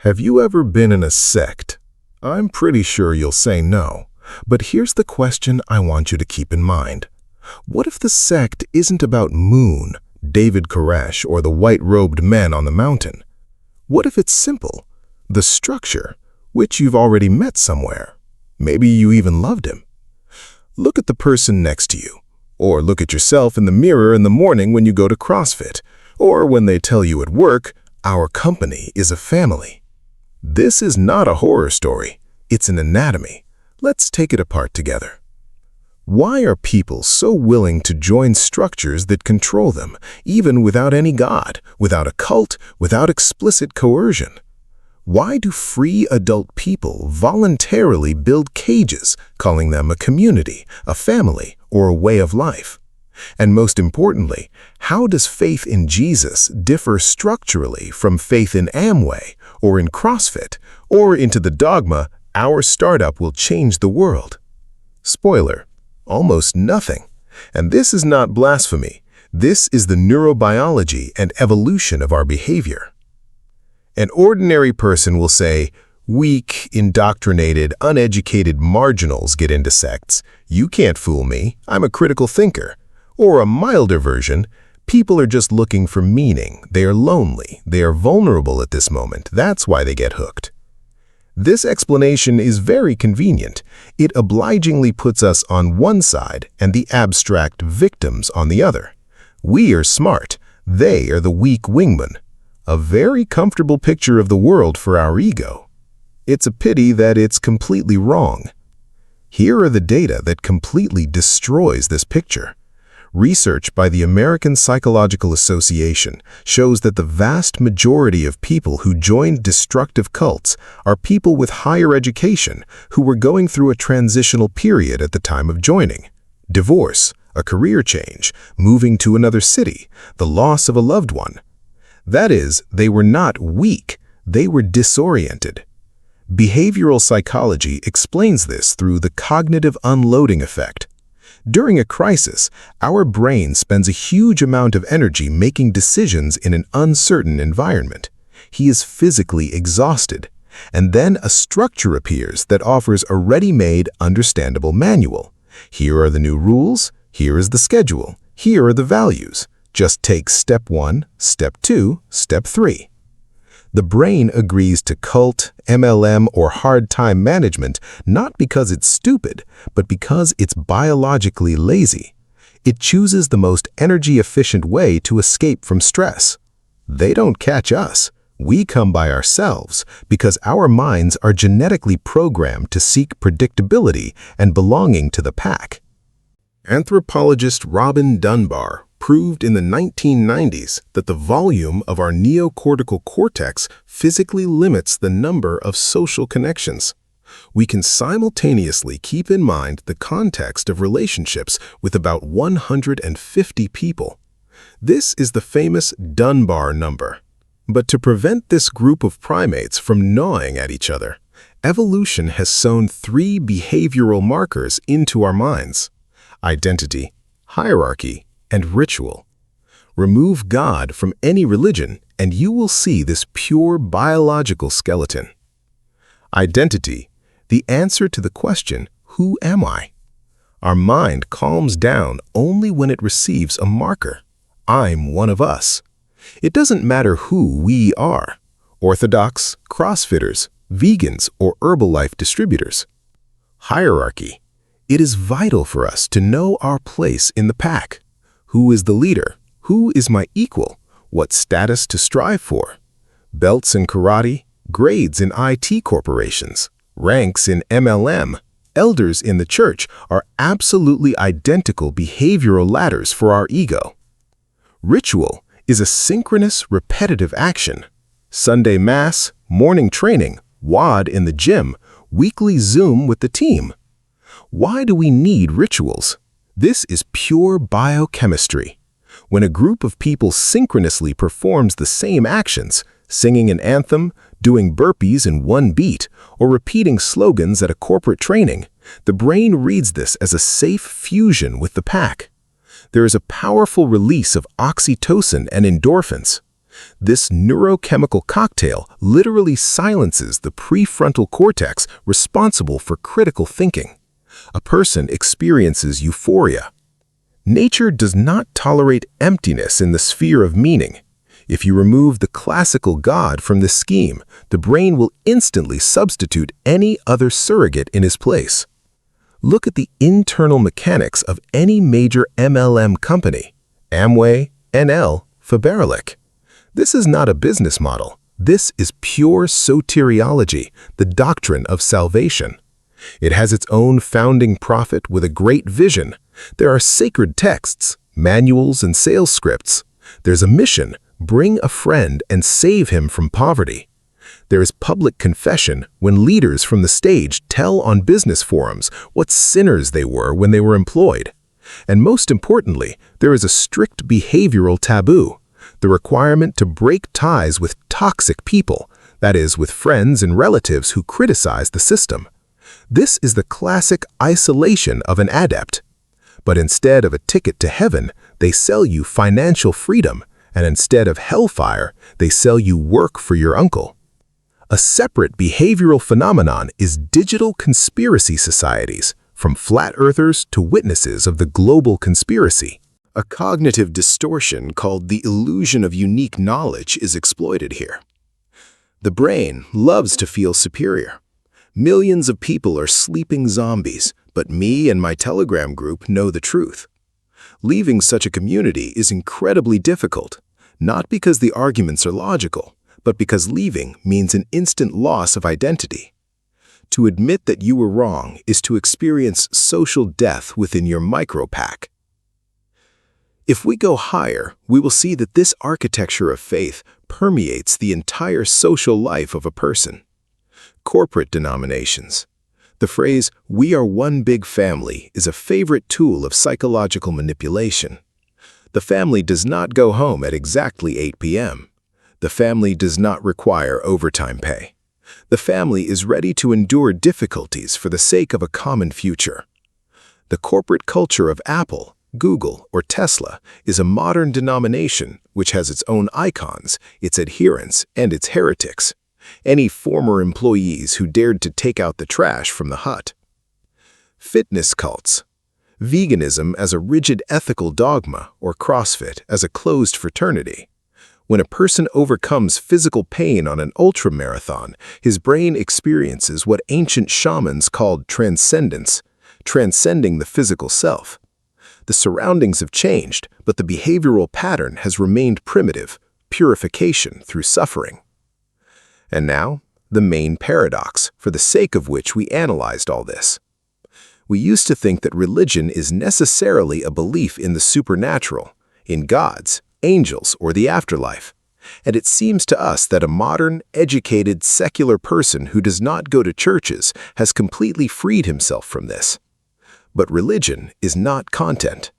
Have you ever been in a sect? I'm pretty sure you'll say no, but here's the question I want you to keep in mind. What if the sect isn't about Moon, David Koresh, or the white-robed men on the mountain? What if it's simple? The structure, which you've already met somewhere. Maybe you even loved him. Look at the person next to you, or look at yourself in the mirror in the morning when you go to CrossFit, or when they tell you at work, our company is a family. This is not a horror story, it's an anatomy. Let's take it apart together. Why are people so willing to join structures that control them, even without any God, without a cult, without explicit coercion? Why do free adult people voluntarily build cages, calling them a community, a family, or a way of life? And most importantly, how does faith in Jesus differ structurally from faith in Amway, or in CrossFit, or into the dogma, our startup will change the world? Spoiler, almost nothing. And this is not blasphemy. This is the neurobiology and evolution of our behavior. An ordinary person will say, weak, indoctrinated, uneducated marginals get into sects. You can't fool me. I'm a critical thinker. Or a milder version, people are just looking for meaning. They are lonely. They are vulnerable at this moment. That's why they get hooked. This explanation is very convenient. It obligingly puts us on one side and the abstract victims on the other. We are smart. They are the weak wingmen. A very comfortable picture of the world for our ego. It's a pity that it's completely wrong. Here are the data that completely destroys this picture. Research by the American Psychological Association shows that the vast majority of people who joined destructive cults are people with higher education who were going through a transitional period at the time of joining. Divorce, a career change, moving to another city, the loss of a loved one. That is, they were not weak, they were disoriented. Behavioral psychology explains this through the cognitive unloading effect. During a crisis, our brain spends a huge amount of energy making decisions in an uncertain environment. He is physically exhausted, and then a structure appears that offers a ready-made, understandable manual. Here are the new rules, here is the schedule, here are the values. Just take step 1, step 2, step 3. The brain agrees to cult, MLM, or hard time management not because it's stupid, but because it's biologically lazy. It chooses the most energy-efficient way to escape from stress. They don't catch us. We come by ourselves because our minds are genetically programmed to seek predictability and belonging to the pack. Anthropologist Robin Dunbar proved in the 1990s that the volume of our neocortical cortex physically limits the number of social connections. We can simultaneously keep in mind the context of relationships with about 150 people. This is the famous Dunbar number. But to prevent this group of primates from gnawing at each other, evolution has sewn 3 behavioral markers into our minds: identity, hierarchy, and ritual. Remove God from any religion, and you will see this pure biological skeleton. Identity, the answer to the question, who am I? Our mind calms down only when it receives a marker. I'm one of us. It doesn't matter who we are, Orthodox, CrossFitters, vegans, or Herbalife distributors. Hierarchy, it is vital for us to know our place in the pack. Who is the leader? Who is my equal? What status to strive for? Belts in karate, grades in IT corporations, ranks in MLM, elders in the church are absolutely identical behavioral ladders for our ego. Ritual is a synchronous, repetitive action. Sunday Mass, morning training, WOD in the gym, weekly Zoom with the team. Why do we need rituals? This is pure biochemistry. When a group of people synchronously performs the same actions, singing an anthem, doing burpees in one beat, or repeating slogans at a corporate training, the brain reads this as a safe fusion with the pack. There is a powerful release of oxytocin and endorphins. This neurochemical cocktail literally silences the prefrontal cortex responsible for critical thinking. A person experiences euphoria. Nature does not tolerate emptiness in the sphere of meaning. If you remove the classical God from this scheme, the brain will instantly substitute any other surrogate in his place. Look at the internal mechanics of any major MLM company: Amway, NL, Faberlic. This is not a business model. This is pure soteriology, the doctrine of salvation. It has its own founding prophet with a great vision. There are sacred texts, manuals, and sales scripts. There's a mission: bring a friend and save him from poverty. There is public confession when leaders from the stage tell on business forums what sinners they were when they were employed. And most importantly, there is a strict behavioral taboo, the requirement to break ties with toxic people, that is, with friends and relatives who criticize the system. This is the classic isolation of an adept. But instead of a ticket to heaven, they sell you financial freedom, and instead of hellfire, they sell you work for your uncle. A separate behavioral phenomenon is digital conspiracy societies, from flat earthers to witnesses of the global conspiracy. A cognitive distortion called the illusion of unique knowledge is exploited here. The brain loves to feel superior. Millions of people are sleeping zombies, but me and my Telegram group know the truth. Leaving such a community is incredibly difficult, not because the arguments are logical, but because leaving means an instant loss of identity. To admit that you were wrong is to experience social death within your micro-pack. If we go higher, we will see that this architecture of faith permeates the entire social life of a person. Corporate denominations. The phrase, "we are one big family," is a favorite tool of psychological manipulation. The family does not go home at exactly 8 p.m. The family does not require overtime pay. The family is ready to endure difficulties for the sake of a common future. The corporate culture of Apple, Google, or Tesla is a modern denomination which has its own icons, its adherents, and its heretics. Any former employees who dared to take out the trash from the hut. Fitness cults. Veganism as a rigid ethical dogma, or CrossFit as a closed fraternity. When a person overcomes physical pain on an ultramarathon, his brain experiences what ancient shamans called transcendence, transcending the physical self. The surroundings have changed, but the behavioral pattern has remained primitive: purification through suffering. And now, the main paradox, for the sake of which we analyzed all this. We used to think that religion is necessarily a belief in the supernatural, in gods, angels, or the afterlife. And it seems to us that a modern, educated, secular person who does not go to churches has completely freed himself from this. But religion is not content.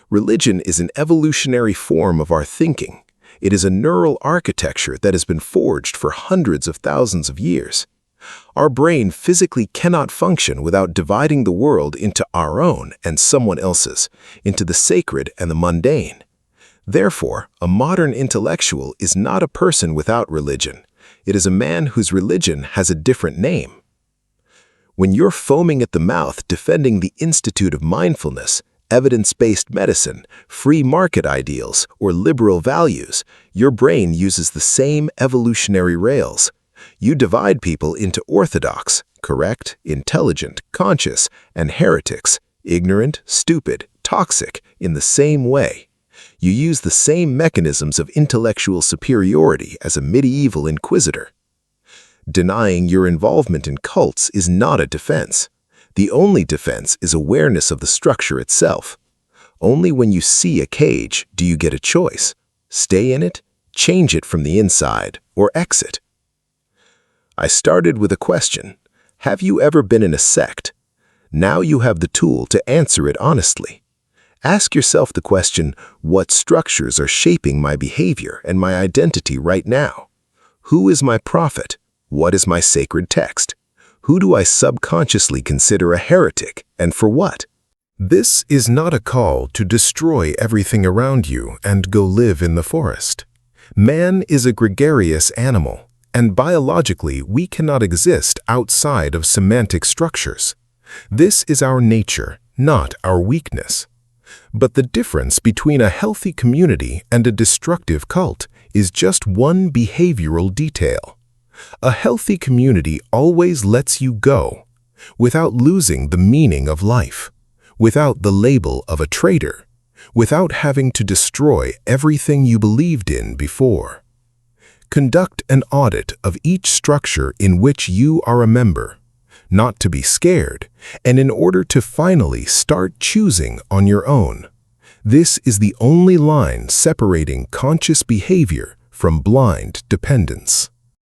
Religion is an evolutionary form of our thinking. It is a neural architecture that has been forged for hundreds of thousands of years. Our brain physically cannot function without dividing the world into our own and someone else's, into the sacred and the mundane. Therefore, a modern intellectual is not a person without religion. It is a man whose religion has a different name. When you're foaming at the mouth defending the Institute of Mindfulness, evidence-based medicine, free market ideals, or liberal values, your brain uses the same evolutionary rails. You divide people into orthodox, correct, intelligent, conscious, and heretics, ignorant, stupid, toxic, in the same way. You use the same mechanisms of intellectual superiority as a medieval inquisitor. Denying your involvement in cults is not a defense. The only defense is awareness of the structure itself. Only when you see a cage do you get a choice: stay in it, change it from the inside, or exit. I started with a question: have you ever been in a sect? Now you have the tool to answer it honestly. Ask yourself the question, what structures are shaping my behavior and my identity right now? Who is my prophet? What is my sacred text? Who do I subconsciously consider a heretic, and for what? This is not a call to destroy everything around you and go live in the forest. Man is a gregarious animal, and biologically we cannot exist outside of semantic structures. This is our nature, not our weakness. But the difference between a healthy community and a destructive cult is just one behavioral detail. A healthy community always lets you go, without losing the meaning of life, without the label of a traitor, without having to destroy everything you believed in before. Conduct an audit of each structure in which you are a member, not to be scared, and in order to finally start choosing on your own. This is the only line separating conscious behavior from blind dependence.